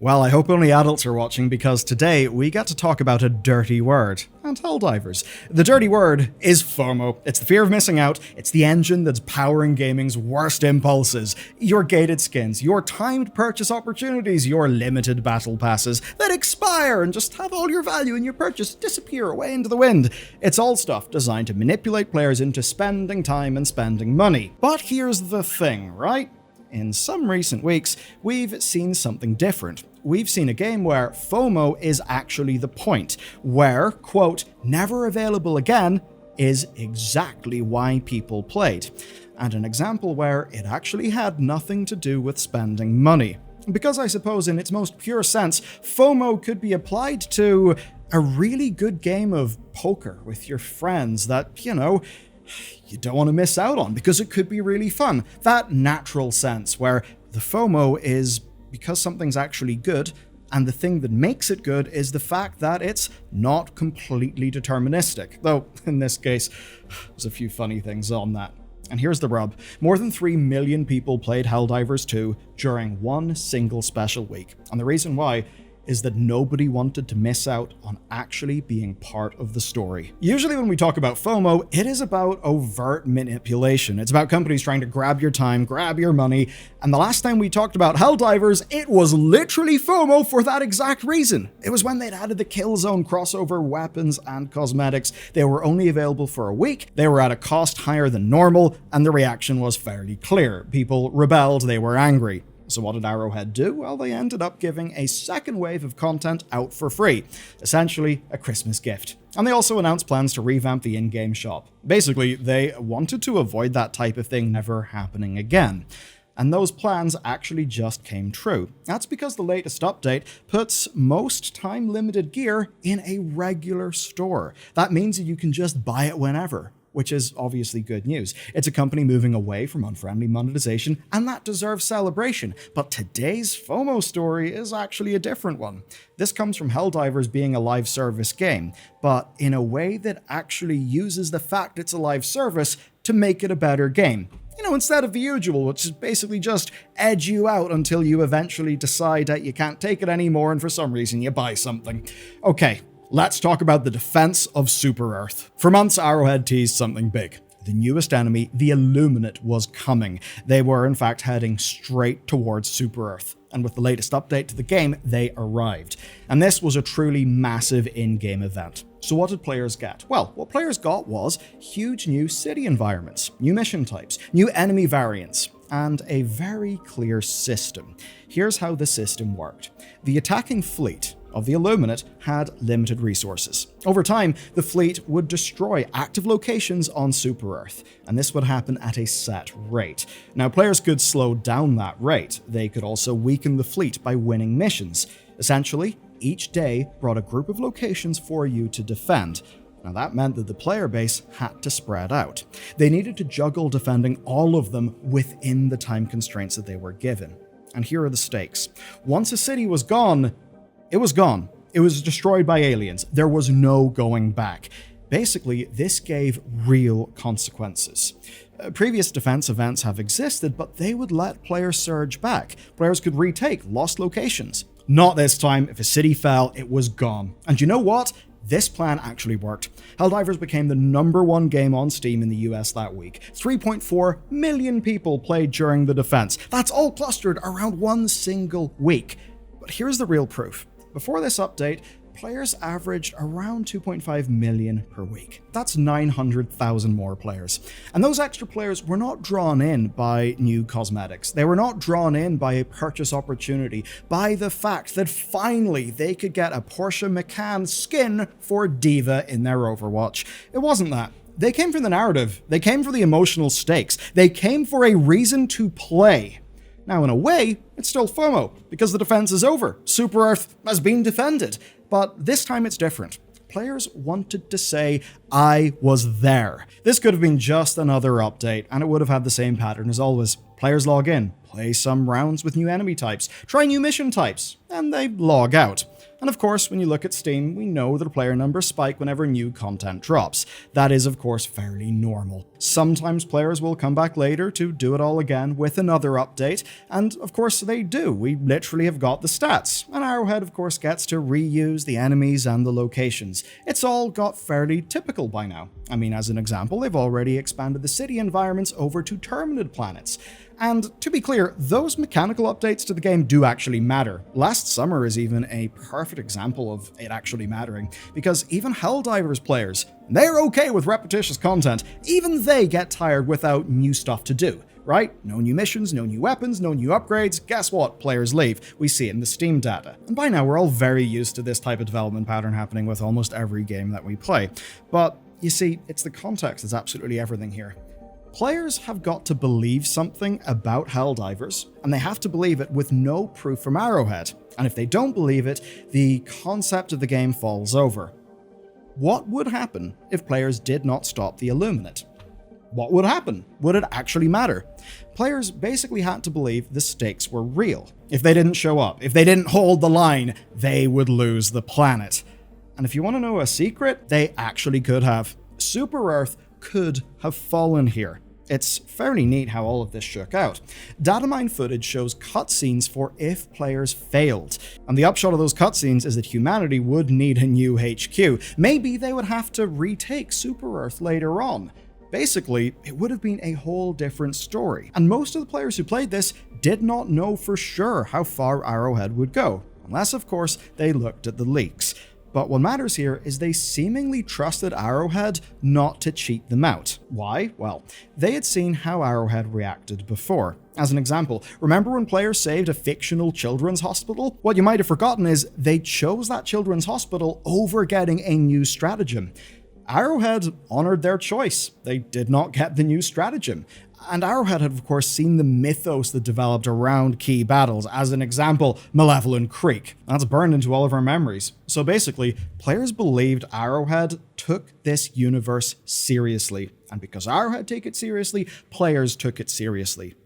Well, I hope only adults are watching because today we get to talk about a dirty word, and Helldivers. The dirty word is FOMO. It's the fear of missing out. It's the engine that's powering gaming's worst impulses. Your gated skins, your timed purchase opportunities, your limited battle passes that expire and just have all your value in your purchase disappear away into the wind. It's all stuff designed to manipulate players into spending time and spending money. But here's the thing, right? In some recent weeks, we've seen something different. We've seen a game where FOMO is actually the point, where, quote, never available again is exactly why people played, and an example where it actually had nothing to do with spending money. Because I suppose in its most pure sense, FOMO could be applied to a really good game of poker with your friends that, you don't want to miss out on because it could be really fun. That natural sense where the FOMO is because something's actually good, and the thing that makes it good is the fact that it's not completely deterministic. Though, in this case, there's a few funny things on that. And here's the rub. More than 3 million people played Helldivers 2 during one single special week. And the reason why is that nobody wanted to miss out on actually being part of the story. Usually when we talk about FOMO, it is about overt manipulation. It's about companies trying to grab your time, grab your money, and the last time we talked about Helldivers, it was literally FOMO for that exact reason. It was when they'd added the Killzone crossover weapons and cosmetics. They were only available for a week, they were at a cost higher than normal, and the reaction was fairly clear. People rebelled, they were angry. So what did Arrowhead do? Well, they ended up giving a second wave of content out for free, essentially a Christmas gift. And they also announced plans to revamp the in-game shop. Basically, they wanted to avoid that type of thing never happening again. And those plans actually just came true. That's because the latest update puts most time-limited gear in a regular store. That means that you can just buy it whenever, which is obviously good news. It's a company moving away from unfriendly monetization, and that deserves celebration. But today's FOMO story is actually a different one. This comes from Helldivers being a live service game, but in a way that actually uses the fact it's a live service to make it a better game. Instead of the usual, which is basically just edge you out until you eventually decide that you can't take it anymore and for some reason you buy something. Okay. Let's talk about the defense of Super Earth. For months, Arrowhead teased something big. The newest enemy, the Illuminate, was coming. They were, in fact, heading straight towards Super Earth. And with the latest update to the game, they arrived. And this was a truly massive in-game event. So what did players get? Well, what players got was huge new city environments, new mission types, new enemy variants, and a very clear system. Here's how the system worked. The attacking fleet of the Illuminate had limited resources. Over time, the fleet would destroy active locations on Super Earth, and this would happen at a set rate. Now, players could slow down that rate. They could also weaken the fleet by winning missions. Essentially, each day brought a group of locations for you to defend. Now that meant that the player base had to spread out. They needed to juggle defending all of them within the time constraints that they were given. And here are the stakes. Once a city was gone, it was gone. It was destroyed by aliens. There was no going back. Basically, this gave real consequences. Previous defense events have existed, but they would let players surge back. Players could retake lost locations. Not this time. If a city fell, it was gone. And you know what? This plan actually worked. Helldivers became the #1 game on Steam in the US that week. 3.4 million people played during the defense. That's all clustered around one single week. But here's the real proof. Before this update, players averaged around 2.5 million per week. That's 900,000 more players. And those extra players were not drawn in by new cosmetics. They were not drawn in by a purchase opportunity, by the fact that finally they could get a Porsche Macan skin for Diva in their Overwatch. It wasn't that. They came for the narrative. They came for the emotional stakes. They came for a reason to play. Now, in a way, it's still FOMO, because the defense is over. Super Earth has been defended. But this time it's different. Players wanted to say, I was there. This could have been just another update, and it would have had the same pattern as always. Players log in, play some rounds with new enemy types, try new mission types, and they log out. And of course, when you look at Steam, we know that player numbers spike whenever new content drops. That is, of course, fairly normal. Sometimes players will come back later to do it all again with another update, and of course they do. We literally have got the stats, and Arrowhead of course gets to reuse the enemies and the locations. It's all got fairly typical by now. I mean, as an example, they've already expanded the city environments over to Terminid planets. And to be clear, those mechanical updates to the game do actually matter. Last summer is even a perfect example of it actually mattering, because even Helldivers players, they're okay with repetitious content. Even they get tired without new stuff to do, right? No new missions, no new weapons, no new upgrades. Guess what? Players leave. We see it in the Steam data. And by now, we're all very used to this type of development pattern happening with almost every game that we play. But you see, it's the context that's absolutely everything here. Players have got to believe something about Helldivers, and they have to believe it with no proof from Arrowhead. And if they don't believe it, the concept of the game falls over. What would happen if players did not stop the Illuminate? What would happen? Would it actually matter? Players basically had to believe the stakes were real. If they didn't show up, if they didn't hold the line, they would lose the planet. And if you want to know a secret, they actually could have. Super Earth could have fallen here. It's fairly neat how all of this shook out. Datamine footage shows cutscenes for if players failed, and the upshot of those cutscenes is that humanity would need a new HQ. Maybe they would have to retake Super Earth later on. Basically, it would have been a whole different story, and most of the players who played this did not know for sure how far Arrowhead would go, unless of course they looked at the leaks. But what matters here is they seemingly trusted Arrowhead not to cheat them out. Why? Well, they had seen how Arrowhead reacted before. As an example, remember when players saved a fictional children's hospital? What you might have forgotten is they chose that children's hospital over getting a new stratagem. Arrowhead honored their choice. They did not get the new stratagem. And Arrowhead had of course seen the mythos that developed around key battles. As an example, Malevolent Creek. That's burned into all of our memories. So basically, players believed Arrowhead took this universe seriously. And because Arrowhead took it seriously, players took it seriously.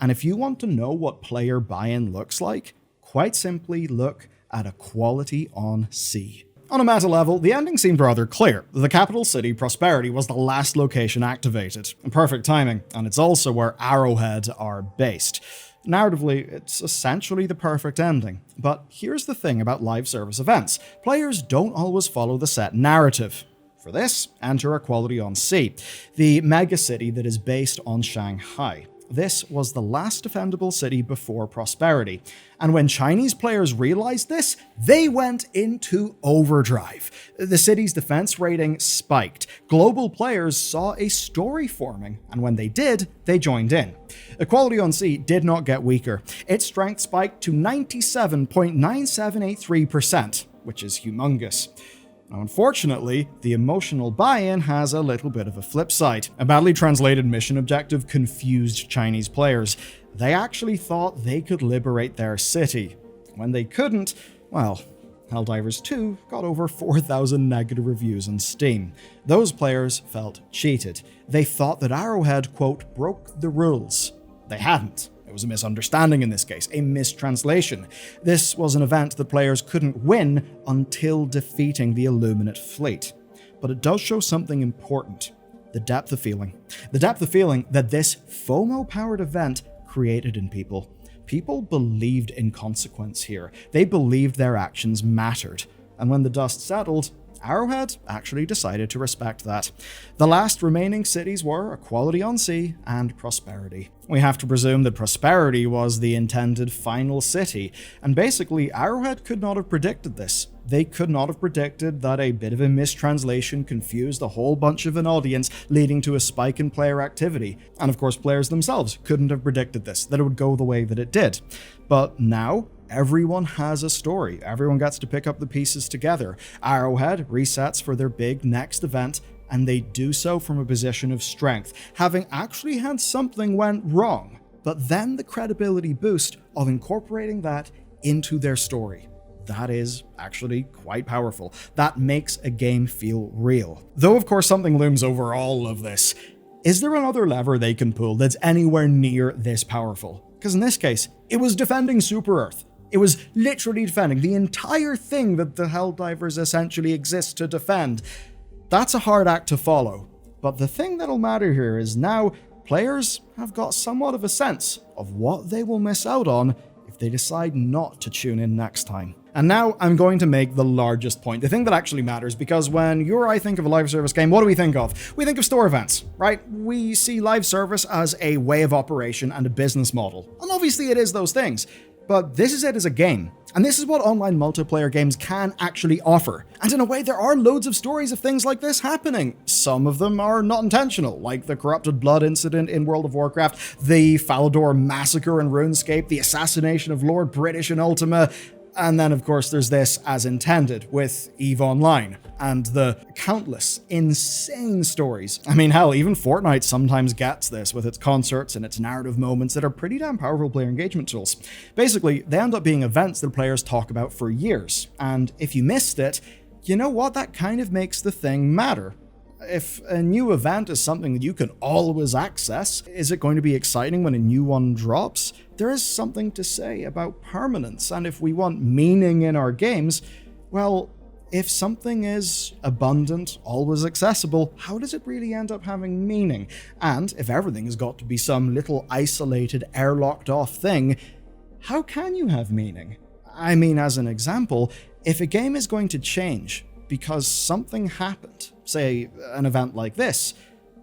And if you want to know what player buy-in looks like, quite simply look at Equality on C. On a meta level, the ending seemed rather clear. The capital city, Prosperity, was the last location activated. Perfect timing, and it's also where Arrowhead are based. Narratively, it's essentially the perfect ending. But here's the thing about live service events. Players don't always follow the set narrative. For this, enter Equality on C, the megacity that is based on Shanghai. This was the last defendable city before Prosperity. And when Chinese players realized this, they went into overdrive. The city's defense rating spiked. Global players saw a story forming, and when they did, they joined in. Equality on C did not get weaker. Its strength spiked to 97.9783%, which is humongous. Now, unfortunately, the emotional buy-in has a little bit of a flip side. A badly translated mission objective confused Chinese players. They actually thought they could liberate their city. When they couldn't, well, Helldivers 2 got over 4,000 negative reviews on Steam. Those players felt cheated. They thought that Arrowhead, quote, broke the rules. They hadn't. It was a misunderstanding in this case, a mistranslation. This was an event that players couldn't win until defeating the Illuminate fleet. But it does show something important. The depth of feeling. The depth of feeling that this FOMO-powered event created in people. People believed in consequence here. They believed their actions mattered. And when the dust settled, Arrowhead actually decided to respect that. The last remaining cities were Equality on C and Prosperity. We have to presume that Prosperity was the intended final city, and basically Arrowhead could not have predicted this. They could not have predicted that a bit of a mistranslation confused a whole bunch of an audience, leading to a spike in player activity. And of course players themselves couldn't have predicted this, that it would go the way that it did. But now, everyone has a story. Everyone gets to pick up the pieces together. Arrowhead resets for their big next event, and they do so from a position of strength, having actually had something went wrong, but then the credibility boost of incorporating that into their story. That is actually quite powerful. That makes a game feel real. Though of course something looms over all of this. Is there another lever they can pull that's anywhere near this powerful? Because in this case, it was defending Super Earth. It was literally defending the entire thing that the Helldivers essentially exist to defend. That's a hard act to follow. But the thing that'll matter here is now players have got somewhat of a sense of what they will miss out on if they decide not to tune in next time. And now I'm going to make the largest point, the thing that actually matters, because when you or I think of a live service game, what do we think of? We think of store events, right? We see live service as a way of operation and a business model. And obviously it is those things. But this is it as a game. And this is what online multiplayer games can actually offer. And in a way, there are loads of stories of things like this happening. Some of them are not intentional, like the corrupted blood incident in World of Warcraft, the Falador massacre in RuneScape, the assassination of Lord British in Ultima, and then, of course, there's this as intended with EVE Online and the countless insane stories. I mean, hell, even Fortnite sometimes gets this with its concerts and its narrative moments that are pretty damn powerful player engagement tools. Basically, they end up being events that players talk about for years. And if you missed it, you know what? That kind of makes the thing matter. If a new event is something that you can always access, is it going to be exciting when a new one drops? There is something to say about permanence, and if we want meaning in our games, well, if something is abundant, always accessible, how does it really end up having meaning? And if everything has got to be some little isolated, airlocked off thing, how can you have meaning? I mean, as an example, if a game is going to change because something happened, say an event like this,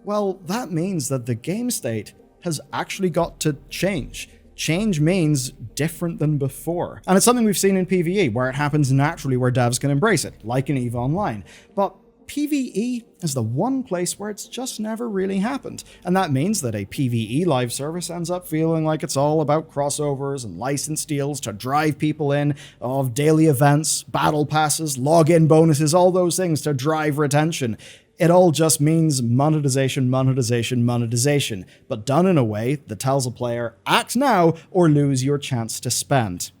well, that means that the game state has actually got to change. Change means different than before. And it's something we've seen in PvE, where it happens naturally where devs can embrace it, like in EVE Online. But PvE is the one place where it's just never really happened. And that means that a PvE live service ends up feeling like it's all about crossovers and license deals to drive people in, of daily events, battle passes, login bonuses, all those things to drive retention. It all just means monetization, monetization, monetization, but done in a way that tells a player, act now or lose your chance to spend.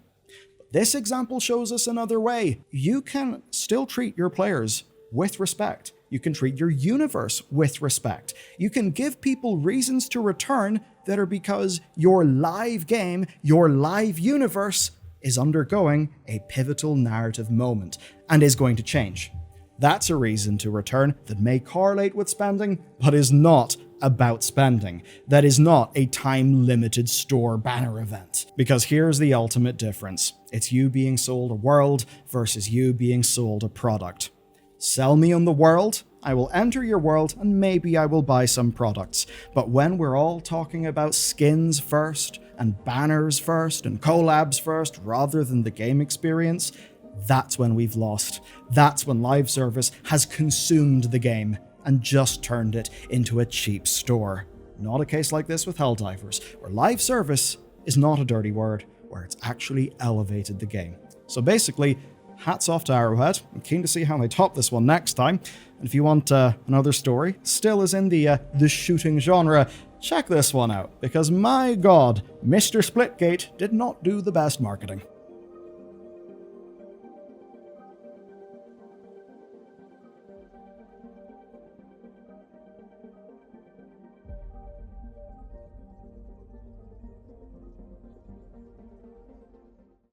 This example shows us another way. You can still treat your players with respect. You can treat your universe with respect. You can give people reasons to return that are because your live game, your live universe is undergoing a pivotal narrative moment and is going to change. That's a reason to return that may correlate with spending, but is not about spending. That is not a time-limited store banner event. Because here's the ultimate difference. It's you being sold a world versus you being sold a product. Sell me on the world, I will enter your world, and maybe I will buy some products. But when we're all talking about skins first, and banners first, and collabs first, rather than the game experience, that's when we've lost. That's when live service has consumed the game and just turned it into a cheap store. Not a case like this with Helldivers, where live service is not a dirty word, where it's actually elevated the game. So basically, hats off to Arrowhead. I'm keen to see how they top this one next time. And if you want another story, still is in the shooting genre, check this one out, because my god, Mr. Splitgate did not do the best marketing.